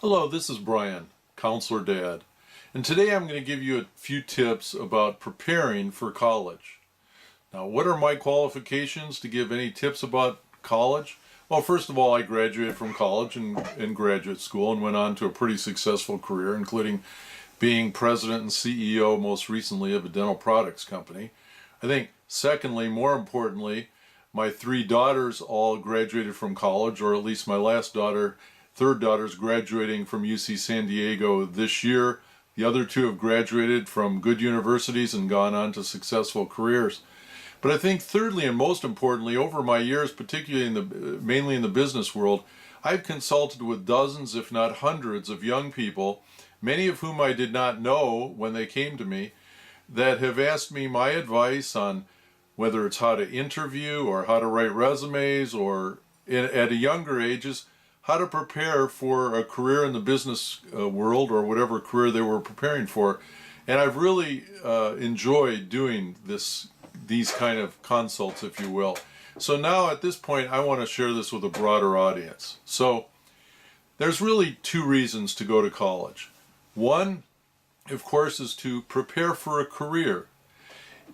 Hello, this is Brian, Counselor Dad, and today I'm going to give you a few tips about preparing for college. Now, what are my qualifications to give any tips about college? Well, first of all, I graduated from college and in graduate school and went on to a pretty successful career, including being president and CEO most recently of a dental products company. I think, secondly, more importantly, my three daughters all graduated from college, or at least my third daughter's graduating from UC San Diego this year. The other two have graduated from good universities and gone on to successful careers. But I think thirdly and most importantly, over my years, particularly mainly in the business world, I've consulted with dozens, if not hundreds, of young people, many of whom I did not know when they came to me, that have asked me my advice on whether it's how to interview or how to write resumes, or at a younger ages, how to prepare for a career in the business world or whatever career they were preparing for. And I've really enjoyed doing these kind of consults, if you will. So now at this point, I want to share this with a broader audience. So there's really two reasons to go to college. One, of course, is to prepare for a career.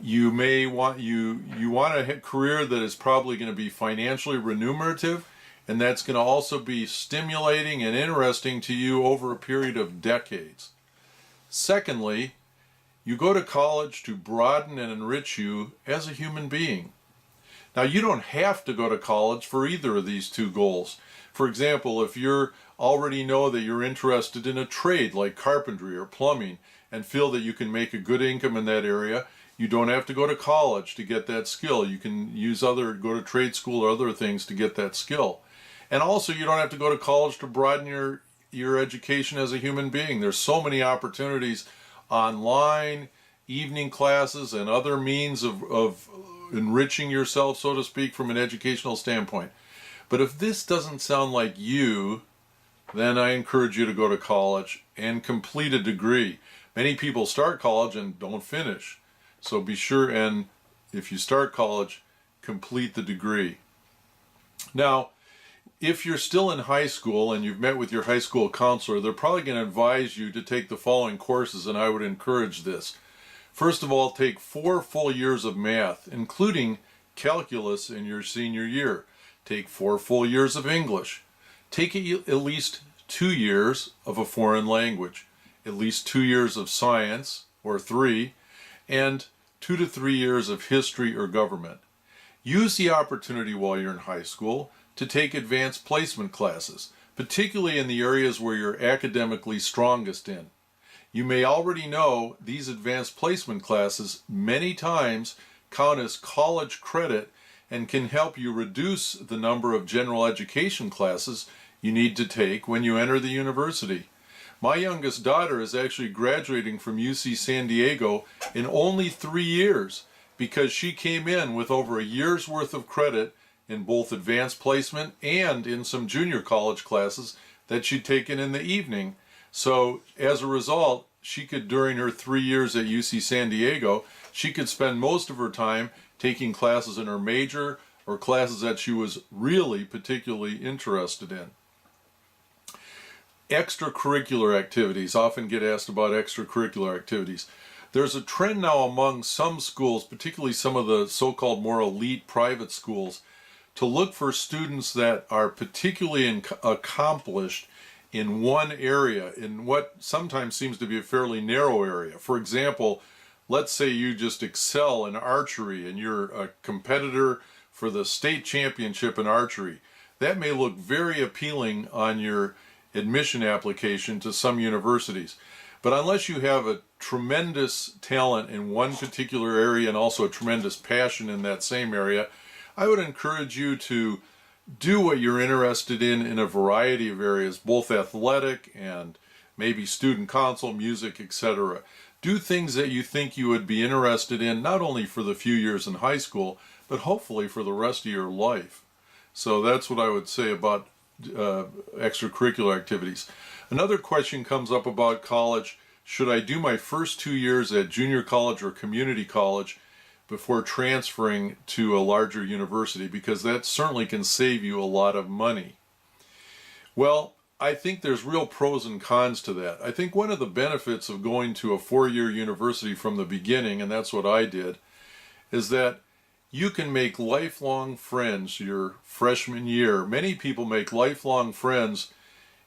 You want a career that is probably going to be financially remunerative, and that's going to also be stimulating and interesting to you over a period of decades. Secondly, you go to college to broaden and enrich you as a human being. Now, you don't have to go to college for either of these two goals. For example, if you already know that you're interested in a trade like carpentry or plumbing and feel that you can make a good income in that area, you don't have to go to college to get that skill. You can go to trade school or other things to get that skill. And also, you don't have to go to college to broaden your education as a human being. There's so many opportunities online, evening classes, and other means of enriching yourself, so to speak, from an educational standpoint. But if this doesn't sound like you, then I encourage you to go to college and complete a degree. Many people start college and don't finish. So be sure, and if you start college, complete the degree. Now, if you're still in high school and you've met with your high school counselor, they're probably going to advise you to take the following courses, and I would encourage this. First of all, take 4 full years of math, including calculus in your senior year. Take 4 full years of English. Take at least 2 years of a foreign language, at least 2 years of science, or 3, and 2 to 3 years of history or government. Use the opportunity while you're in high school to take advanced placement classes, particularly in the areas where you're academically strongest in. You may already know these advanced placement classes many times count as college credit and can help you reduce the number of general education classes you need to take when you enter the university. My youngest daughter is actually graduating from UC San Diego in only 3 years because she came in with over a year's worth of credit in both advanced placement and in some junior college classes that she'd taken in the evening. So as a result, she could, during her 3 years at UC San Diego, she could spend most of her time taking classes in her major or classes that she was really particularly interested in. Extracurricular activities. Often get asked about extracurricular activities. There's a trend now among some schools, particularly some of the so-called more elite private schools, to look for students that are particularly accomplished in one area, in what sometimes seems to be a fairly narrow area. For example, let's say you just excel in archery and you're a competitor for the state championship in archery. That may look very appealing on your admission application to some universities. But unless you have a tremendous talent in one particular area and also a tremendous passion in that same area, I would encourage you to do what you're interested in a variety of areas, both athletic and maybe student council, music, etc. Do things that you think you would be interested in, not only for the few years in high school, but hopefully for the rest of your life. So that's what I would say about extracurricular activities. Another question comes up about college. Should I do my first 2 years at junior college or community college before transferring to a larger university? Because that certainly can save you a lot of money. Well, I think there's real pros and cons to that. I think one of the benefits of going to a 4-year university from the beginning, and that's what I did, is that you can make lifelong friends your freshman year. Many people make lifelong friends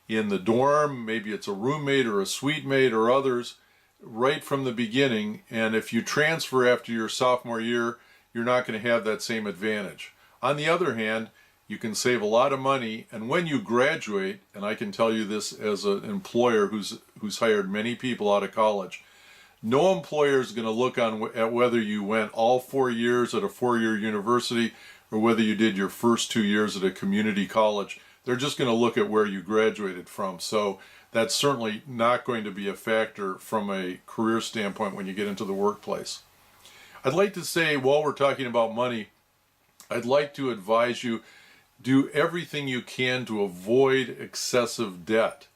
in the dorm, maybe it's a roommate or a suite mate or others, right from the beginning. And if you transfer after your sophomore year, you're not going to have that same advantage. On the other hand, you can save a lot of money, and when you graduate, and I can tell you this as an employer who's hired many people out of college, no employer is going to look at whether you went all 4 years at a 4-year university or whether you did your first 2 years at a community college. They're just going to look at where you graduated from. So that's certainly not going to be a factor from a career standpoint when you get into the workplace. I'd like to say, while we're talking about money, I'd like to advise you, do everything you can to avoid excessive debt.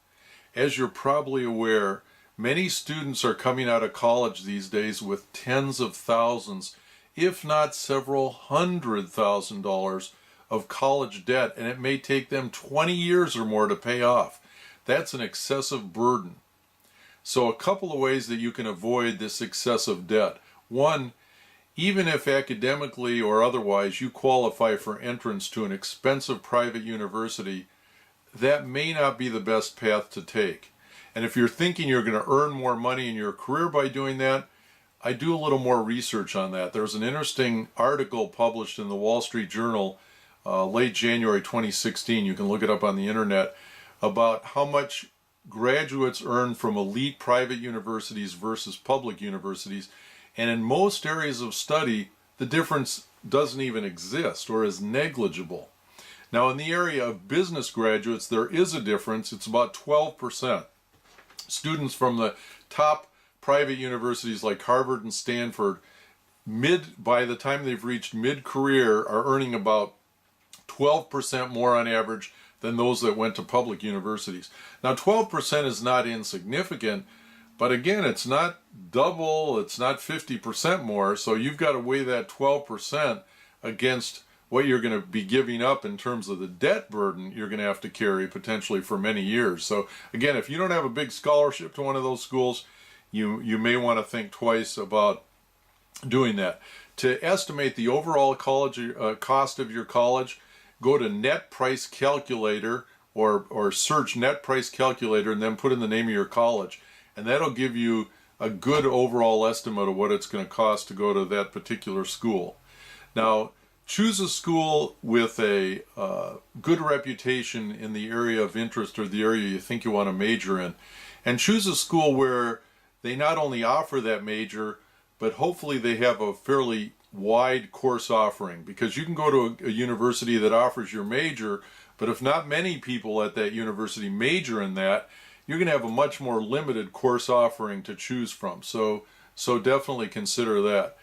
As you're probably aware, many students are coming out of college these days with tens of thousands, if not several $100,000 of college debt, and it may take them 20 years or more to pay off. That's an excessive burden. So a couple of ways that you can avoid this excessive debt. One, even if academically or otherwise you qualify for entrance to an expensive private university, that may not be the best path to take. And if you're thinking you're going to earn more money in your career by doing that, I do a little more research on that. There's an interesting article published in the Wall Street Journal late January 2016, you can look it up on the internet, about how much graduates earn from elite private universities versus public universities. And in most areas of study, the difference doesn't even exist or is negligible. Now, in the area of business graduates, there is a difference. It's about 12%. Students from the top private universities like Harvard and Stanford, by the time they've reached mid-career, are earning about 12% more on average than those that went to public universities. Now, 12% is not insignificant, but again, it's not double, it's not 50% more, so you've got to weigh that 12% against what you're going to be giving up in terms of the debt burden you're going to have to carry potentially for many years. So again, if you don't have a big scholarship to one of those schools, you may want to think twice about doing that. To estimate the overall college cost of your college, go to Net Price Calculator or search Net Price Calculator and then put in the name of your college. And that'll give you a good overall estimate of what it's going to cost to go to that particular school. Now, choose a school with a good reputation in the area of interest or the area you think you want to major in. And choose a school where they not only offer that major, but hopefully they have a fairly wide course offering. Because you can go to a university that offers your major, but if not many people at that university major in that, you're going to have a much more limited course offering to choose from. So definitely consider that.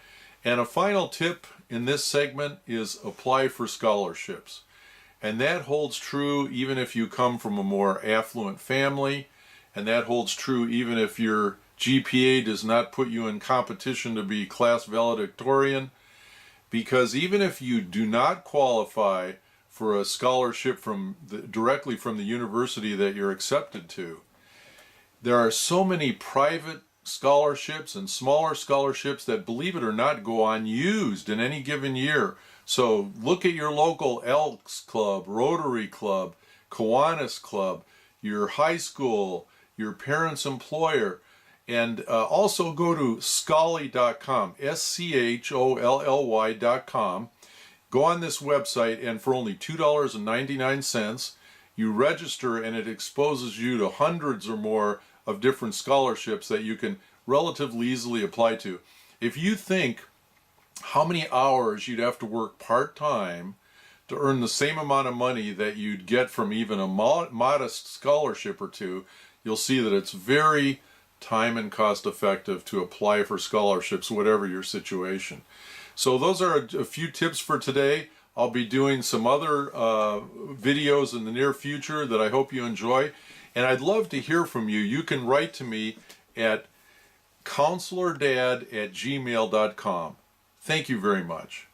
And a final tip in this segment is apply for scholarships. And that holds true even if you come from a more affluent family, and that holds true even if your GPA does not put you in competition to be class valedictorian, because even if you do not qualify for a scholarship directly from the university that you're accepted to, there are so many private scholarships and smaller scholarships that, believe it or not, go unused in any given year. So look at your local Elks Club, Rotary Club, Kiwanis Club, your high school, your parents' employer, and also go to Scholly.com, SCHOLLY.com. Go on this website, and for only $2.99, you register, and it exposes you to hundreds or more of different scholarships that you can relatively easily apply to. If you think how many hours you'd have to work part-time to earn the same amount of money that you'd get from even a modest scholarship or two, you'll see that it's very time and cost effective to apply for scholarships, whatever your situation. So those are a few tips for today. I'll be doing some other videos in the near future that I hope you enjoy. And I'd love to hear from you. You can write to me at counselordad@gmail.com. Thank you very much.